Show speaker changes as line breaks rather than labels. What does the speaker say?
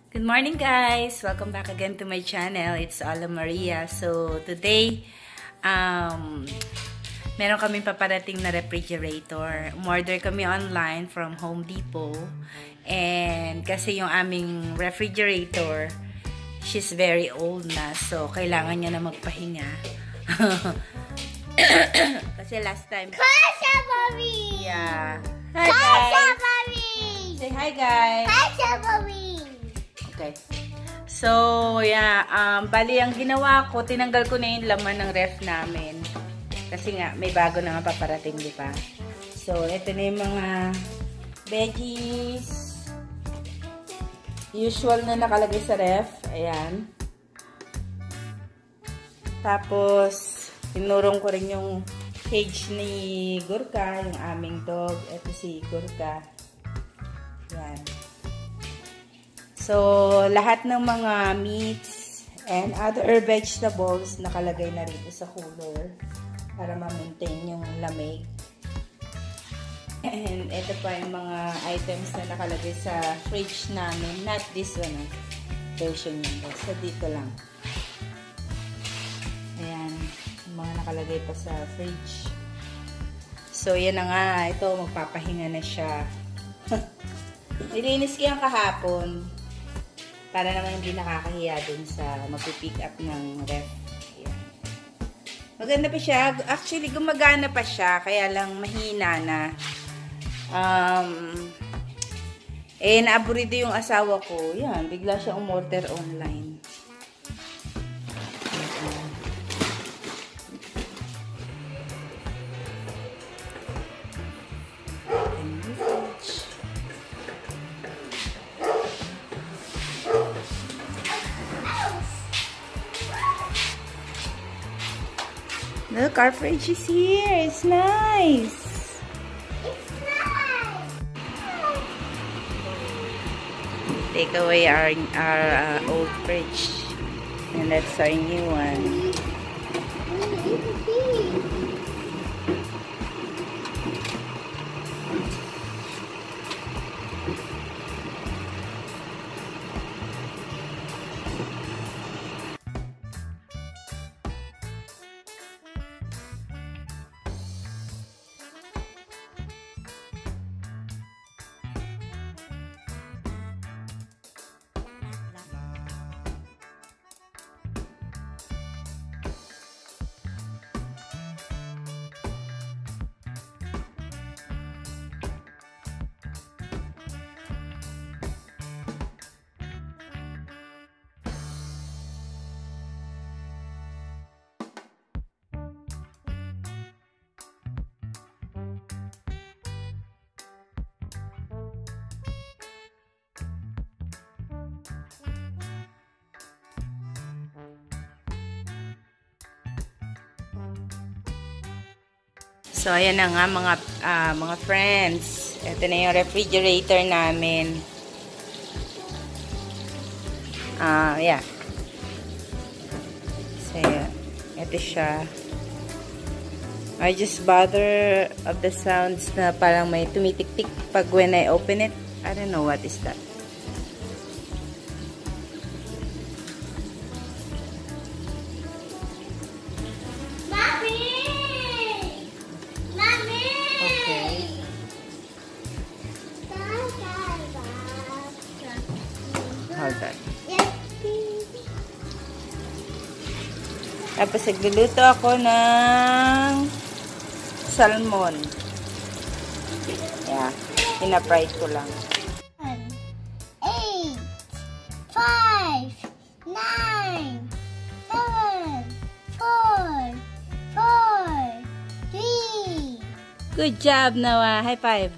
Good morning guys! Welcome back again to my channel. It's Ala Maria. So today, meron kaming paparating na refrigerator. Umorder kami online from Home Depot. And kasi yung aming refrigerator, she's very old na. So kailangan niya na magpahinga. Kasi last time...
Kasha Mommy!
Yeah. Hi
Kasha
guys!
Mommy!
Say hi guys!
Kasha Mommy!
Okay. So, yeah. Bali, ang ginawa ko, tinanggal ko na yung laman ng ref namin. Kasi nga, may bago na nga paparating, di ba? So, ito na yung mga veggies. Usual na nakalagay sa ref. Ayan. Tapos, tinurong ko rin yung cage ni Gurka, yung aming dog. Ito si Gurka. Ayan. So, lahat ng mga meats and other vegetables nakalagay na rito sa cooler para ma-maintain yung lamig. And ito pa yung mga items na nakalagay sa fridge namin. Not this one, version yun. So, dito lang. Ayan. Yung mga nakalagay pa sa fridge. So, yan na nga. Ito, magpapahinga na siya. Nilinis ko yung kahapon. Para naman hindi nakakahiya dun sa mag-pick up ng ref. Ayan. Maganda pa siya. Actually, gumagana pa siya. Kaya lang mahina na. Naaburido yung asawa ko. Yan, bigla siya umorder online. Look, our fridge is here. It's nice.
It's nice.
Take away our old fridge, and that's our new one. So, ayan na nga mga friends. Ito na yung refrigerator namin. Yeah. So, ito siya. I just bother of the sounds na parang may tumitik-tik pag when I open it. I don't know what is that. Hold on. Tapos nagluluto ako ng salmon. Yeah. Pina-fried ko lang.
8, 5, 9, 7, 4, 4, 3.
Good job, Noah. High five.